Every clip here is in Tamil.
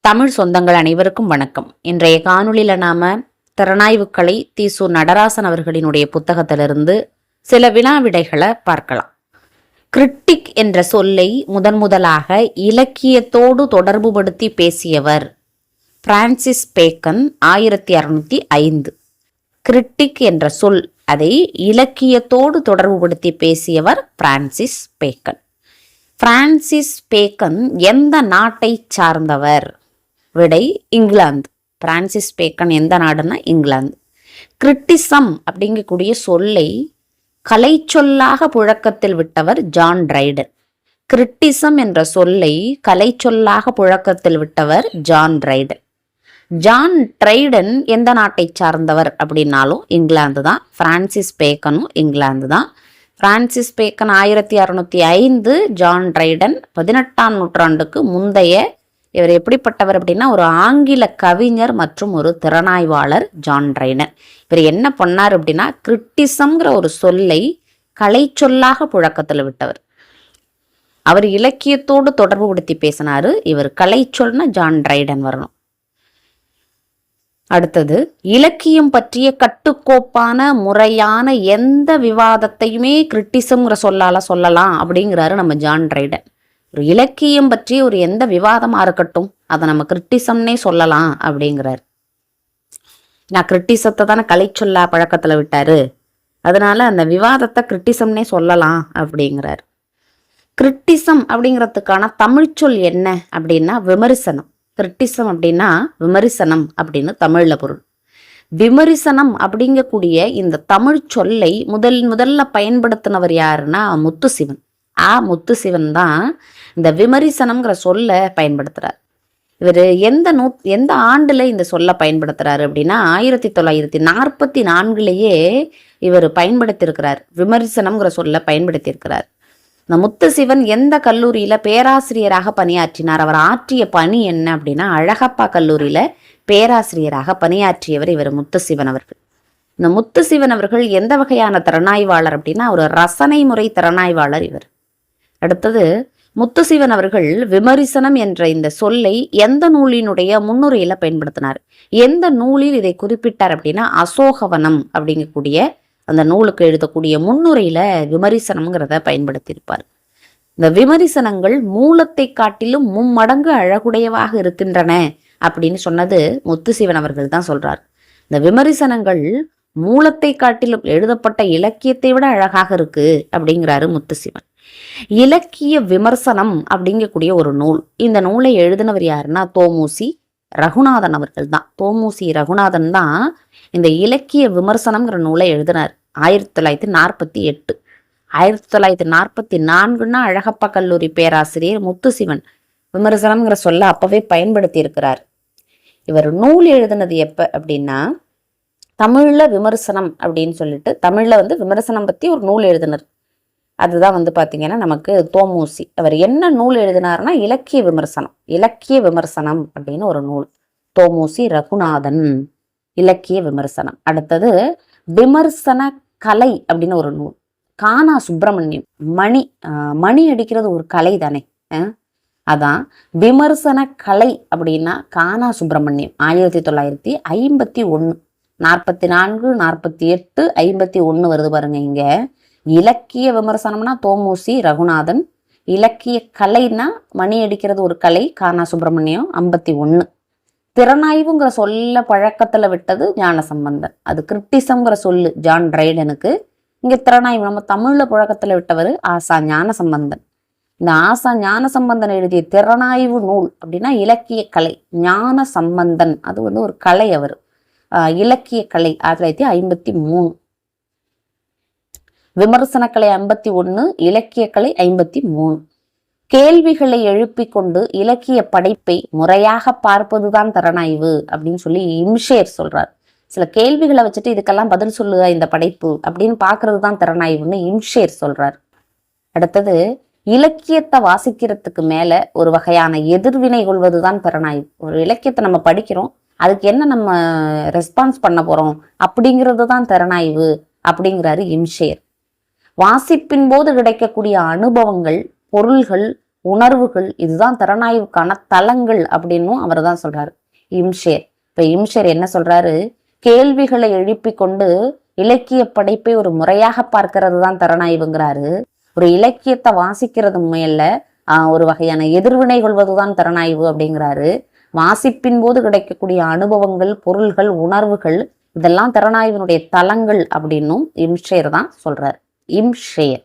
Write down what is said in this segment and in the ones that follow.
தமிழ் சொந்தங்கள் அனைவருக்கும் வணக்கம். இன்றைய காணொளியில நாம திறனாய்வுக்கலை தீசு நடராசன் அவர்களினுடைய புத்தகத்திலிருந்து சில வினாவிடைகளை பார்க்கலாம். கிரிட்டிக் என்ற சொல்லை முதலாக இலக்கியத்தோடு தொடர்புபடுத்தி பேசியவர் பிரான்சிஸ் பேக்கன் 1605. கிரிட்டிக் என்ற சொல் அதை இலக்கியத்தோடு தொடர்புபடுத்தி பேசியவர் பிரான்சிஸ் பேக்கன். பிரான்சிஸ் பேக்கன் எந்த நாட்டை சார்ந்தவர்? விடை இங்கிலாந்து. பிரான்சிஸ் பேக்கன் எந்த நாடுன்னா இங்கிலாந்து. கிரிட்டிசம் அப்படிங்கக்கூடிய சொல்லை கலை சொல்லாக புழக்கத்தில் விட்டவர் ஜான் டிரைடன். கிரிட்டிசம் என்ற சொல்லை கலை சொல்லாக புழக்கத்தில் விட்டவர் ஜான் டிரைடன். ஜான் டிரைடன் எந்த நாட்டை சார்ந்தவர் அப்படின்னாலும் இங்கிலாந்து தான். பிரான்சிஸ் பேக்கனும் இங்கிலாந்து தான். பிரான்சிஸ் பேக்கன் 1605, ஜான் டிரைடன் 18ஆம் நூற்றாண்டுக்கு முந்தைய. இவர் எப்படிப்பட்டவர் அப்படின்னா ஒரு ஆங்கில கவிஞர் மற்றும் ஒரு திறனாய்வாளர் ஜான் டிரைடன். இவர் என்ன பண்ணார் அப்படின்னா கிரிட்டிசம்ங்கிற ஒரு சொல்லை கலை சொல்லாக புழக்கத்தில் விட்டவர். அவர் இலக்கியத்தோடு தொடர்பு படுத்தி பேசினாரு. இவர் கலை சொல்னா ஜான் டிரைடன் வரணும். அடுத்தது, இலக்கியம் பற்றிய கட்டுக்கோப்பான முறையான எந்த விவாதத்தையுமே கிரிட்டிசம்ங்கிற சொல்லால சொல்லலாம் அப்படிங்கிறாரு நம்ம ஜான் டிரைடன். ஒரு இலக்கியம் பற்றி ஒரு எந்த விவாதமா இருக்கட்டும் அதை நம்ம கிரிட்டிசம்னே சொல்லலாம் அப்படிங்கிறாரு. நான் கிரிட்டிசத்தை தானே கலை சொல்லா பழக்கத்துல விட்டாரு, அதனால அந்த விவாதத்தை கிரிட்டிசம்னே சொல்லலாம் அப்படிங்கிறாரு. கிரிட்டிசம் அப்படிங்கிறதுக்கான தமிழ்ச்சொல் என்ன அப்படின்னா விமர்சனம். கிரிட்டிசம் அப்படின்னா விமர்சனம் அப்படின்னு தமிழ்ல பொருள். விமர்சனம் அப்படிங்கக்கூடிய இந்த தமிழ் சொல்லை முதல்ல பயன்படுத்தினவர் யாருன்னா முத்துசிவன். முத்துசிவன் தான் இந்த விமர்சனம்ங்கிற சொல்ல பயன்படுத்துறார். இவர் எந்த ஆண்டுல இந்த சொல்ல பயன்படுத்துறாரு அப்படின்னா 1944 இவர் பயன்படுத்தியிருக்கிறார். விமர்சனம்ங்கிற சொல்ல பயன்படுத்தியிருக்கிறார். இந்த முத்துசிவன் எந்த கல்லூரியில பேராசிரியராக பணியாற்றினார்? அவர் ஆற்றிய பணி என்ன அப்படின்னா அழகப்பா கல்லூரியில பேராசிரியராக பணியாற்றியவர் இவர் முத்துசிவன் அவர்கள். இந்த முத்துசிவன் அவர்கள் எந்த வகையான திறனாய்வாளர் அப்படின்னா ஒரு ரசனை முறை திறனாய்வாளர் இவர். அடுத்தது, முத்துசிவன் அவர்கள் விமர்சனம் என்ற இந்த சொல்லை எந்த நூலினுடைய முன்னுரையில பயன்படுத்தினார்? எந்த நூலில் இதை குறிப்பிட்டார் அப்படின்னா அசோகவனம் அப்படிங்கக்கூடிய அந்த நூலுக்கு எழுதக்கூடிய முன்னுரையில விமர்சனம்ங்கிறத பயன்படுத்தியிருப்பார். இந்த விமர்சனங்கள் மூலத்தை காட்டிலும் மும்மடங்கு அழகுடையவாக இருக்கின்றன அப்படின்னு சொன்னது முத்துசிவன் அவர்கள் தான் சொல்றார். இந்த விமர்சனங்கள் மூலத்தை காட்டிலும் எழுதப்பட்ட இலக்கியத்தை விட அழகாக இருக்கு அப்படிங்கிறாரு முத்துசிவன். இலக்கிய விமர்சனம் அப்படிங்கக்கூடிய ஒரு நூல். இந்த நூலை எழுதினவர் யாருன்னா தோமுசி ரகுநாதன் அவர்கள் தான். தோமுசி ரகுநாதன் தான் இந்த இலக்கிய விமர்சனம்ங்கிற நூலை எழுதினார் 1948. 1944 அழகப்பா கல்லூரி பேராசிரியர் முத்துசிவன் விமர்சனம்ங்கிற சொல்ல அப்பவே பயன்படுத்தி இருக்கிறார். இவர் நூல் எழுதினது எப்ப அப்படின்னா தமிழ்ல விமர்சனம் அப்படின்னு சொல்லிட்டு தமிழ்ல விமர்சனம் பத்தி ஒரு நூல் எழுதினர். அதுதான் பாத்தீங்கன்னா நமக்கு தோமுசி. அவர் என்ன நூல் எழுதினார்னா இலக்கிய விமர்சனம் அப்படின்னு ஒரு நூல். தோமுசி ரகுநாதன் இலக்கிய விமர்சனம். அடுத்தது விமர்சன கலை அப்படின்னு ஒரு நூல். கானா சுப்பிரமணியம். மணி அடிக்கிறது ஒரு கலை தானே, அதான் விமர்சன கலை அப்படின்னா கானா சுப்பிரமணியம் 1951. 44, 48, 51 வருது பாருங்க இங்க. இலக்கிய விமர்சனம்னா தோமுசி ரகுநாதன், இலக்கிய கலைனா மணி அடிக்கிறது ஒரு கலை கானா சுப்பிரமணியம் 51. திறனாய்வுங்கிற சொல்ல பழக்கத்துல விட்டது ஞானசம்பந்தன். அது கிரிட்டிசம்ங்கிற சொல்லு ஜான் டிரைடனுக்கு. இங்க திறனாய்வு நம்ம தமிழ்ல புழக்கத்துல விட்டவர் ஆசா ஞானசம்பந்தன். இந்த ஆசா ஞானசம்பந்தன் எழுதிய திறனாய்வு நூல் அப்படின்னா இலக்கிய கலை. ஞானசம்பந்தன் அது ஒரு கலை. அவர் இலக்கிய கலை 1953, விமர்சன கலை 51, இலக்கிய கலை 53. கேள்விகளை எழுப்பி கொண்டு இலக்கிய படைப்பை முறையாக பார்ப்பதுதான் திறனாய்வு அப்படின்னு சொல்லி இம்ஷேர் சொல்றார். சில கேள்விகளை வச்சுட்டு இதுக்கெல்லாம் பதில் சொல்லுதா இந்த படைப்பு அப்படின்னு பாக்குறது தான் திறனாய்வுன்னு இம்ஷேர் சொல்றார். அடுத்தது, இலக்கியத்தை வாசிக்கிறதுக்கு மேல ஒரு வகையான எதிர்வினை கொள்வதுதான் திறனாய்வு. ஒரு இலக்கியத்தை நம்ம படிக்கிறோம், அதுக்கு என்ன நம்ம ரெஸ்பான்ஸ் பண்ண போறோம் அப்படிங்கிறது தான் திறனாய்வு அப்படிங்கிறாரு இம்ஷேர். வாசிப்பின் போது கிடைக்கக்கூடிய அனுபவங்கள், பொருள்கள், உணர்வுகள், இதுதான் திறனாய்வுக்கான தளங்கள் அப்படின்னும் அவர் தான் சொல்றாரு இம்ஷேர். இப்ப இம்ஷேர் என்ன சொல்றாரு, கேள்விகளை எழுப்பி கொண்டு இலக்கிய படைப்பை ஒரு முறையாக பார்க்கிறது தான் திறனாய்வுங்கிறாரு. ஒரு இலக்கியத்தை வாசிக்கிறது முயல்ல ஒரு வகையான எதிர்வினை கொள்வதுதான் திறனாய்வு அப்படிங்கிறாரு. வாசிப்பின் போது கிடைக்கக்கூடிய அனுபவங்கள், பொருள்கள், உணர்வுகள், இதெல்லாம் திறனாய்வினுடைய தளங்கள் அப்படின்னும் இம்ஷேர் தான் சொல்றாரு. இம்ஷேர்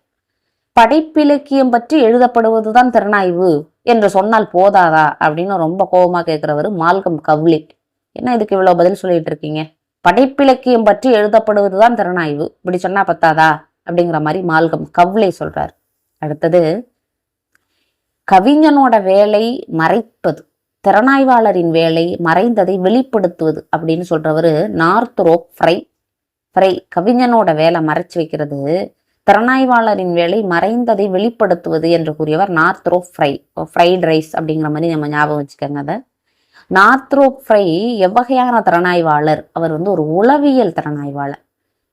படைப்பிலக்கியம் பற்றி எழுதப்படுவதுதான் திறனாய்வு என்று சொன்னால் போதாதா அப்படின்னு ரொம்ப கோபமா கேட்கிறவரு மால்கம் கவ்லி. என்ன இதுக்கு இவ்வளவு பதில் சொல்லிட்டு இருக்கீங்க? படைப்பிலக்கியம் பற்றி எழுதப்படுவதுதான் திறனாய்வு, இப்படி சொன்னா பத்தாதா அப்படிங்கிற மாதிரி மால்கம் கவ்லே சொல்றாரு. அடுத்தது, கவிஞனோட வேலை மறைப்பது, திறனாய்வாளரின் வேலை மறைந்ததை வெளிப்படுத்துவது அப்படின்னு சொல்றவரு நார்த்ரோப் ஃப்ரை. கவிஞனோட வேலை மறைச்சு வைக்கிறது, திறனாய்வாளரின் வேலை மறைந்ததை வெளிப்படுத்துவது என்று கூறியவர் நார்த்ரோப் ஃப்ரை. ஃப்ரைட் ரைஸ் அப்படிங்கிற மாதிரி நம்ம ஞாபகம் வச்சுக்கோங்க. அதை நார்த்ரோப் ஃப்ரை எவ்வகையான திறனாய்வாளர்? அவர் ஒரு உளவியல் திறனாய்வாளர்.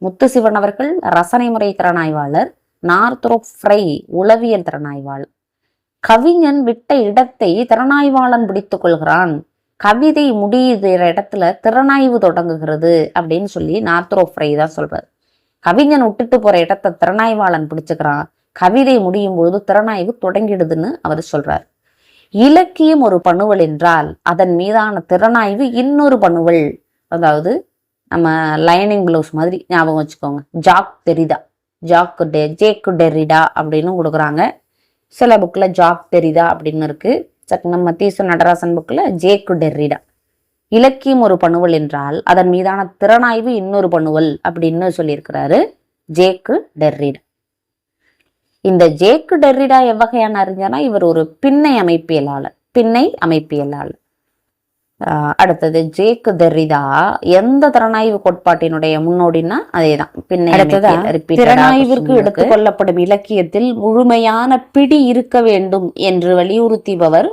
முத்துசிவன் அவர்கள் ரசனை முறை திறனாய்வாளர், நார்த்ரோப் ஃப்ரை உளவியல் திறனாய்வாளர். கவிஞன் விட்ட இடத்தை திறனாய்வாளன் பிடித்துக் கொள்கிறான், கவிதை முடிகிற இடத்துல திறனாய்வு தொடங்குகிறது அப்படின்னு சொல்லி நார்த்ரோப் ஃப்ரை தான் சொல்றாரு. கவிஞன் விட்டுட்டு போற இடத்தை திறனாய்வாளன் பிடிச்சுக்கிறான், கவிதை முடியும் பொழுது திறனாய்வு தொடங்கிடுதுன்னு அவர் சொல்றார். இலக்கியம் ஒரு பணுவல் என்றால் அதன் மீதான திறனாய்வு இன்னொரு பணுவல். அதாவது நம்ம லைனிங் ப்ளவுஸ் மாதிரி ஞாபகம் வச்சுக்கோங்க. ஜேக் டெரிடா அப்படின்னு கொடுக்குறாங்க. சில புக்கில் ஜாக் டெரிடா அப்படின்னு இருக்கு. நம்ம தீசு நடராசன் புக்கில் ஜேக் டெரிடா. இலக்கியம் ஒரு பணுவல் என்றால் அதன் மீதான திறனாய்வு இன்னொரு பணுவல் அப்படின்னு சொல்லியிருக்கிறாரு ஜேக்கு டெர்ரிடா. இந்த ஜேக்கு டெர்ரிடா எவ்வகையான அறிஞர்னா இவர் ஒரு பின்னை அமைப்பியலாளர். அடுத்தது, ஜேக்கு டெர்ரிடா எந்த திறனாய்வு கோட்பாட்டினுடைய முன்னோடினா அதேதான் பின்னை. திறனாய்விற்கு எடுத்துக்கொள்ளப்படும் இலக்கியத்தில் முழுமையான பிடி இருக்க வேண்டும் என்று வலியுறுத்தியவர்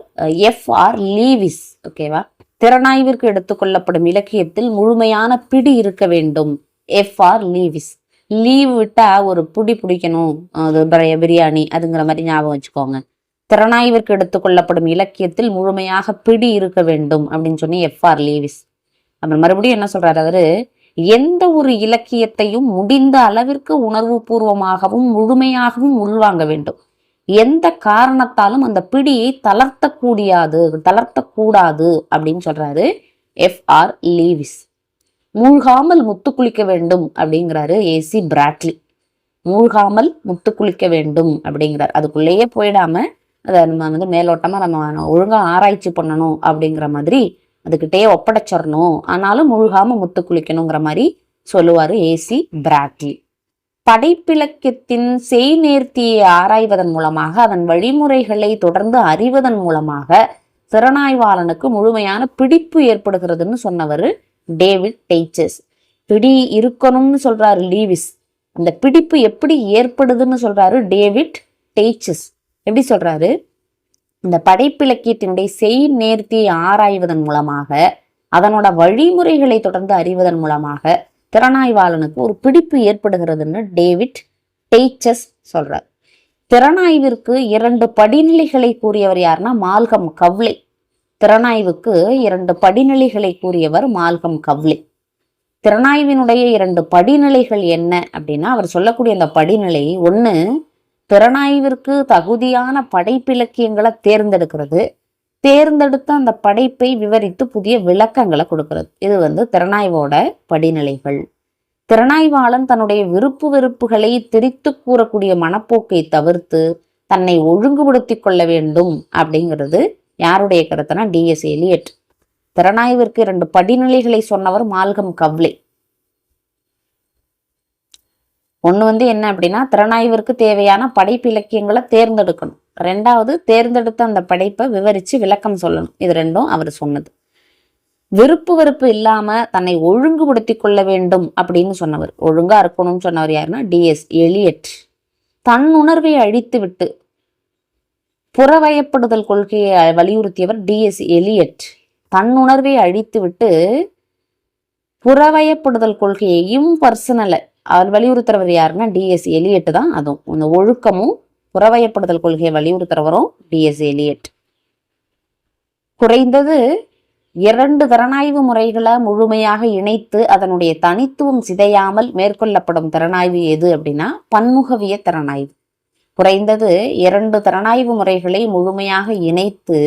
F.R. லீவிஸ். ஓகேவா? திறனாய்விற்கு எடுத்துக்கொள்ளப்படும் இலக்கியத்தில் முழுமையான பிடி இருக்க வேண்டும், F.R. லீவிஸ். லீவ் விட்டா ஒரு பிடிக்கணும், அது பிரியாணி அதுங்கிற மாதிரி ஞாபகம் வச்சுக்கோங்க. திறனாய்விற்கு எடுத்துக்கொள்ளப்படும் இலக்கியத்தில் முழுமையாக பிடி இருக்க வேண்டும் அப்படின்னு சொல்லி F.R. லீவிஸ். அப்புறம் மறுபடியும் என்ன சொல்றாரு அவரு, எந்த ஒரு இலக்கியத்தையும் முடிந்த அளவிற்கு உணர்வு பூர்வமாகவும் முழுமையாகவும் உள்வாங்க வேண்டும், எந்த காரணத்தாலும் அந்த பிடியை தளர்த்தக்கூடாது அப்படின்னு சொல்றாரு F.R. லீவிஸ். மூழ்காமல் முத்து குளிக்க வேண்டும் அப்படிங்கிறாரு A.C. பிராட்லி. மூழ்காமல் முத்து குளிக்க வேண்டும் அப்படிங்கிறார். அதுக்குள்ளேயே போயிடாம அதை நம்ம மேலோட்டமா நம்ம ஒழுங்கா ஆராய்ச்சி பண்ணணும் அப்படிங்கிற மாதிரி அதுக்கிட்டே ஒப்படைச்சிடணும், ஆனாலும் மூழ்காம முத்து குளிக்கணுங்கிற மாதிரி சொல்லுவாரு A.C. பிராட்லி. படைப்பிலக்கியத்தின் செய்நேர்த்தியை ஆராய்வதன் மூலமாக அதன் வழிமுறைகளை தொடர்ந்து அறிவதன் மூலமாக திறனாய்வாளனுக்கு முழுமையான பிடிப்பு ஏற்படுகிறதுன்னு சொன்னவர் டேவிட் டெய்ச்சஸ். பிடி இருக்கணும்னு சொல்றாரு லீவிஸ், அந்த பிடிப்பு எப்படி ஏற்படுதுன்னு சொல்றாரு டேவிட் டெய்ச்சஸ். எப்படி சொல்றாரு, இந்த படைப்பிலக்கியத்தினுடைய செய்நேர்த்தியை ஆராய்வதன் மூலமாக அதனோட வழிமுறைகளை தொடர்ந்து அறிவதன் மூலமாக திறனாய்வாளனுக்கு ஒரு பிடிப்பு ஏற்படுகிறதுன்னு டேவிட் டெய்ச்சஸ் சொல்றார். திறனாய்விற்கு 2 படிநிலைகளை கூறியவர் யாருன்னா மால்கம் கவ்லே. திறனாய்வுக்கு 2 படிநிலைகளை கூறியவர் மால்கம் கவ்லே. திறனாய்வினுடைய 2 படிநிலைகள் என்ன அப்படின்னா, அவர் சொல்லக்கூடிய அந்த படிநிலை, 1 திறனாய்விற்கு தகுதியான படைப்பிலக்கியங்களை தேர்ந்தெடுக்கிறது, தேர்ந்தெடுத்த அந்த படைப்பை விவரித்து புதிய விளக்கங்களை கொடுக்கிறது. இது திறனாய்வோட படிநிலைகள். திறனாய்வாளன் தன்னுடைய விருப்பு வெறுப்புகளை திரித்து கூறக்கூடிய மனப்போக்கை தவிர்த்து தன்னை ஒழுங்குபடுத்தி கொள்ள வேண்டும் அப்படிங்கிறது யாருடைய கருத்துனா D.S. எலியட். திறனாய்விற்கு 2 படிநிலைகளை சொன்னவர் மால்கம் கவ்லே. ஒன்று என்ன அப்படின்னா, திறனாய்விற்கு தேவையான படைப்பிலக்கியங்களை தேர்ந்தெடுக்கணும். 2வது, தேர்ந்தெடுத்த அந்த படைப்பை விவரித்து விளக்கம் சொல்லணும். இது 2ம் அவர் சொன்னது. விருப்பு வெறுப்பு இல்லாம தன்னை ஒழுங்குபடுத்தி கொள்ள வேண்டும் அப்படின்னு சொன்னவர், ஒழுங்கா இருக்கணும்னு சொன்னவர் யாருன்னா D.S. எலியட். தன் உணர்வை அழித்து விட்டு புறவயப்படுதல் கொள்கையை வலியுறுத்தியவர் D.S. எலியட். தன் உணர்வை அழித்து விட்டு புறவயப்படுதல் கொள்கையையும் பர்சனலை அவர் வலியுறுத்துறவர் யாருன்னா D.S. எலியட் தான். அதுவும் இந்த ஒழுக்கமும் புறவயப்படுதல் கொள்கையை வலியுறுத்துறவரும் டிஎஸ் எலியட். குறைந்தது 2 திறனாய்வு முறைகளை முழுமையாக இணைத்து அதனுடைய தனித்துவம் சிதையாமல் மேற்கொள்ளப்படும் திறனாய்வு எது அப்படின்னா பன்முகவிய திறனாய்வு. குறைந்தது 2 திறனாய்வு முறைகளை முழுமையாக இணைத்து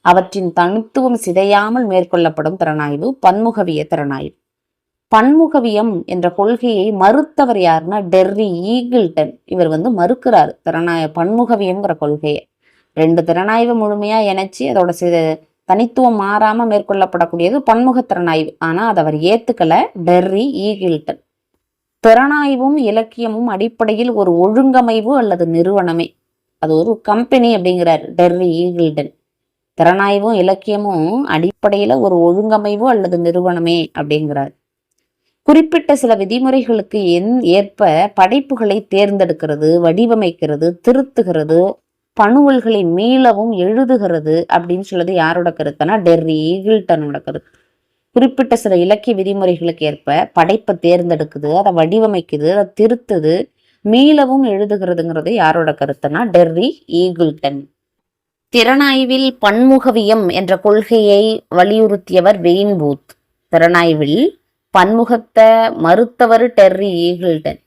அவற்றின் தனித்துவம் சிதையாமல் மேற்கொள்ளப்படும் திறனாய்வு பன்முகவிய திறனாய்வு. பன்முகவியம் என்ற கொள்கையை மறுத்தவர் யாருன்னா டெர்ரி ஈகிள்டன். இவர் மறுக்கிறார் பன்முகவியம்ங்கிற கொள்கையை. 2 திறனாய்வு முழுமையா இணைச்சி அதோட தனித்துவம் மாறாம மேற்கொள்ளப்படக்கூடியது பன்முக திறனாய்வு. ஆனா அதை அவர் ஏத்துக்கல டெர்ரி ஈகிள்டன். திறனாய்வும் இலக்கியமும் அடிப்படையில் ஒரு ஒழுங்கமைவு அல்லது நிறுவனமே, அது ஒரு கம்பெனி அப்படிங்கிறார் டெர்ரி ஈகிள்டன். திறனாய்வும் இலக்கியமும் அடிப்படையில ஒரு ஒழுங்கமைவு அல்லது நிறுவனமே அப்படிங்கிறார். குறிப்பிட்ட சில விதிமுறைகளுக்கு ஏற்ப படைப்புகளை தேர்ந்தெடுக்கிறது, வடிவமைக்கிறது, திருத்துகிறது, பணுவல்களை மீளவும் எழுதுகிறது அப்படின்னு சொல்றது யாரோட கருத்துனா டெர்ரி ஈகிள்டனோட கருத்து. குறிப்பிட்ட சில இலக்கிய விதிமுறைகளுக்கு ஏற்ப படைப்பை தேர்ந்தெடுக்குது, அதை வடிவமைக்குது, அதை திருத்துது, மீளவும் எழுதுகிறதுங்கிறது யாரோட கருத்துனா டெர்ரி ஈகிள்டன். திறனாய்வில் பன்முகவியம் என்ற கொள்கையை வலியுறுத்தியவர் வெயின் பூத். திறனாய்வில் பன்முகத்தை மறுத்தவர் Terry Eagleton.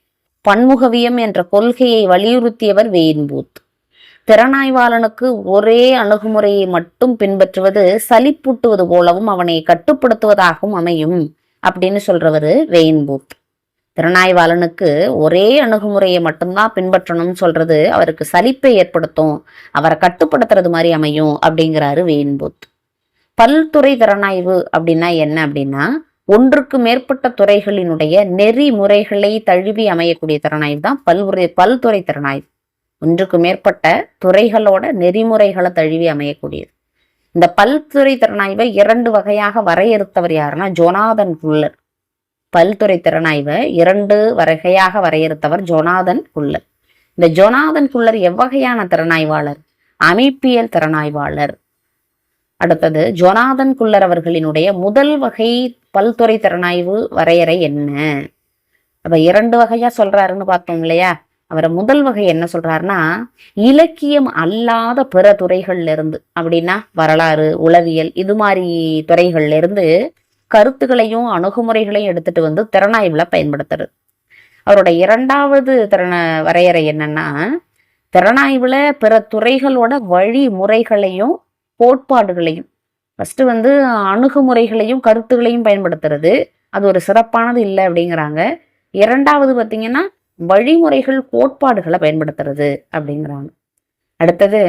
பன்முகவியம் என்ற கொள்கையை வலியுறுத்தியவர் வெயின் பூத். திறனாய்வாளனுக்கு ஒரே அணுகுமுறையை மட்டும் பின்பற்றுவது சலிப்பூட்டுவது போலவும் அவனை கட்டுப்படுத்துவதாகவும் அமையும் அப்படின்னு சொல்றவர் வெயின் பூத். திறனாய்வாளனுக்கு ஒரே அணுகுமுறையை மட்டும்தான் பின்பற்றணும்னு சொல்றது அவருக்கு சலிப்பை ஏற்படுத்தும், அவரை கட்டுப்படுத்துறது மாதிரி அமையும் அப்படிங்கிறாரு வெயின் பூத். பல்துறை திறனாய்வு அப்படின்னா என்ன அப்படின்னா ஒன்றுக்கு மேற்பட்ட துறைகளினுடைய நெறிமுறைகளை தழுவி அமையக்கூடிய திறனாய்வு தான் பல்துறை திறனாய்வு. ஒன்றுக்கு மேற்பட்ட துறைகளோட நெறிமுறைகளை தழுவி அமையக்கூடியது. இந்த பல்துறை திறனாய்வை 2 வகையாக வரையறுத்தவர் யாருன்னா ஜோனாதன் குல்லர். பல்துறை திறனாய்வை 2 வகையாக வரையறுத்தவர் ஜோனாதன் குல்லர். இந்த ஜோனாதன் குல்லர் எவ்வகையான திறனாய்வாளர்? அமைப்பியல் திறனாய்வாளர். அடுத்தது ஜோனாதன் குல்லர் அவர்களினுடைய முதல் வகை பல்துறை திறனாய்வு வரையறை என்ன? அப்ப 2 வகையா சொல்றாருன்னு பார்த்தோம் இல்லையா? அவரை முதல் வகை என்ன சொல்றாருன்னா இலக்கியம் அல்லாத பிற துறைகள்ல இருந்து, அப்படின்னா வரலாறு, உளவியல், இது மாதிரி துறைகள்ல இருந்து கருத்துக்களையும் அணுகுமுறைகளையும் எடுத்துட்டு திறனாய்வுல பயன்படுத்துறது. அவரோட 2வது வரையறை என்னன்னா திறனாய்வுல பிற துறைகளோட வழிமுறைகளையும் கோட்பாடுகளையும் ஃபர்ஸ்ட் அணுகுமுறைகளையும் கருத்துக்களையும் பயன்படுத்துறது அது ஒரு சிறப்பானது இல்லை அப்படிங்கிறாங்க. 2வது பார்த்தீங்கன்னா வழிமுறைகள் கோட்பாடுகளை பயன்படுத்துறது அப்படிங்கிறாங்க. அடுத்தது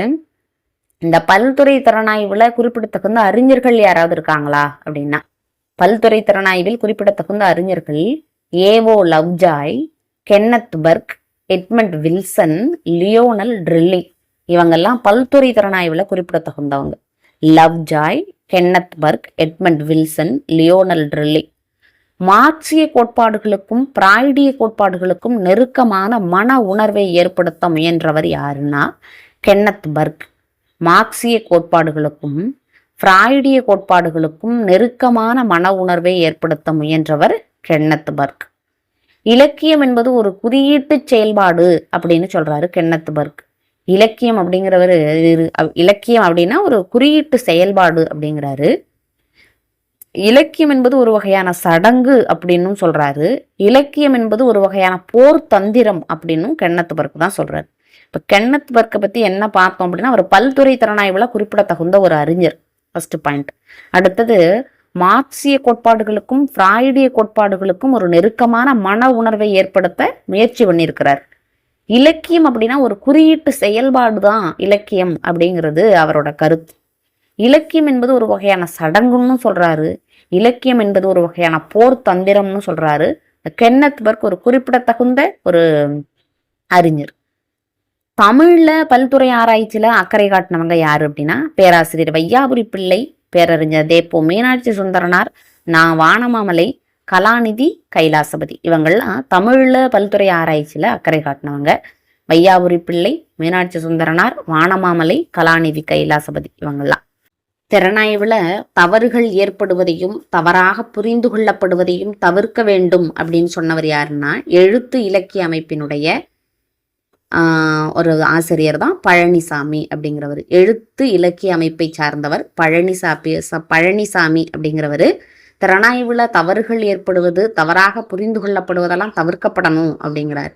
இந்த பல்துறை திறனாய்வுல குறிப்பிடத்தகுந்த அறிஞர்கள் யாராவது இருக்காங்களா அப்படின்னா பல்துறை திறனாய்வில் குறிப்பிடத்தகுந்த அறிஞர்கள் A O Lovejoy, Kenneth Burke, Edmund Wilson, Lionel Trilling. இவங்கெல்லாம் பல்துறை திறனாய்வுல குறிப்பிடத்தகுந்தவங்க. Lovejoy, Kenneth Burke, Edmund Wilson, Lionel Trilling. மார்க்சிய கோட்பாடுகளுக்கும் பிராய்டிய கோட்பாடுகளுக்கும் நெருக்கமான மன உணர்வை ஏற்படுத்த முயன்றவர் யாருன்னா கென்னத் பர்க். மார்க்சிய கோட்பாடுகளுக்கும் பிராய்டிய கோட்பாடுகளுக்கும் நெருக்கமான மன உணர்வை ஏற்படுத்த முயன்றவர் கென்னத் பர்க். இலக்கியம் என்பது ஒரு குறியீட்டு செயல்பாடு அப்படின்னு சொல்றாரு கென்னத் பர்க். இலக்கியம் அப்படிங்கிறவர் இலக்கியம் அப்படின்னா ஒரு குறியீட்டு செயல்பாடு அப்படிங்கிறாரு. இலக்கியம் என்பது ஒரு வகையான சடங்கு அப்படின்னும் சொல்றாரு. இலக்கியம் என்பது ஒரு வகையான போர் தந்திரம் அப்படின்னும் கென்னத் பர்க் தான் சொல்றாரு. இப்ப கென்னத் பர்க்கை பத்தி என்ன பார்த்தோம் அப்படின்னா அவர் பல்துறை திறனாய்வுல குறிப்பிடத்தகுந்த ஒரு அறிஞர், ஃபர்ஸ்ட் பாயிண்ட். அடுத்தது மார்க்சிய கோட்பாடுகளுக்கும் பிராய்டிய கோட்பாடுகளுக்கும் ஒரு நெருக்கமான மன உணர்வை ஏற்படுத்த முயற்சி பண்ணியிருக்கிறார். இலக்கியம் அப்படின்னா ஒரு குறியீட்டு செயல்பாடு தான் இலக்கியம் அப்படிங்கிறது அவரோட கருத்து. இலக்கியம் என்பது ஒரு வகையான சடங்குன்னு சொல்றாரு. இலக்கியம் என்பது ஒரு வகையான போர் தந்திரம்னு சொல்றாரு. கென்னத் பர்க் ஒரு குறிப்பிடத்தகுந்த ஒரு அறிஞர். தமிழ்ல பல்துறை ஆராய்ச்சியில அக்கறை காட்டினவங்க யாரு அப்படின்னா பேராசிரியர் வையாபுரி பிள்ளை, பேரறிஞர் தேப்போ மீனாட்சி சுந்தரனார், வானமாமலை, கலாநிதி கைலாசபதி. இவங்கள்லாம் தமிழ்ல பல்துறை ஆராய்ச்சியில அக்கறை காட்டினவங்க. வையாபுரி பிள்ளை, மீனாட்சி சுந்தரனார், வானமாமலை, கலாநிதி கைலாசபதி இவங்கெல்லாம். திறனாய்வுல தவறுகள் ஏற்படுவதையும் தவறாக புரிந்து கொள்ளப்படுவதையும் தவிர்க்க வேண்டும் அப்படின்னு சொன்னவர் யாருன்னா எழுத்து இலக்கிய அமைப்பினுடைய ஒரு ஆசிரியர் தான் பழனிசாமி அப்படிங்கிறவர். எழுத்து இலக்கிய அமைப்பை சார்ந்தவர் பழனிசாமி அப்படிங்கிறவர். திறனாய்வுல தவறுகள் ஏற்படுவது, தவறாக புரிந்து கொள்ளப்படுவதெல்லாம் தவிர்க்கப்படணும் அப்படிங்கிறார்.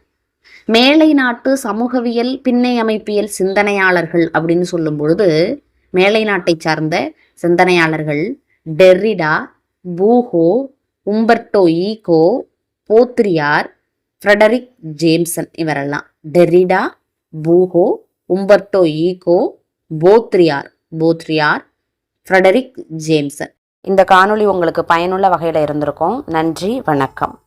மேலை நாட்டு சமூகவியல் பின்னை அமைப்பியல் சிந்தனையாளர்கள் அப்படின்னு சொல்லும் பொழுது மேலை நாட்டை சார்ந்த சிந்தனையாளர்கள் டெர்ரிடா, பூஹோ, உம்பர்டோ ஈகோ, போத்ரியார், ஃப்ரெடரிக் ஜேம்சன் இவரெல்லாம். டெர்ரிடா, பூஹோ, உம்பர்டோ ஈகோ, போத்ரியார், ஃப்ரெடரிக் ஜேம்சன். இந்த காணொளி உங்களுக்கு பயனுள்ள வகையில் இருந்திருக்கும். நன்றி, வணக்கம்.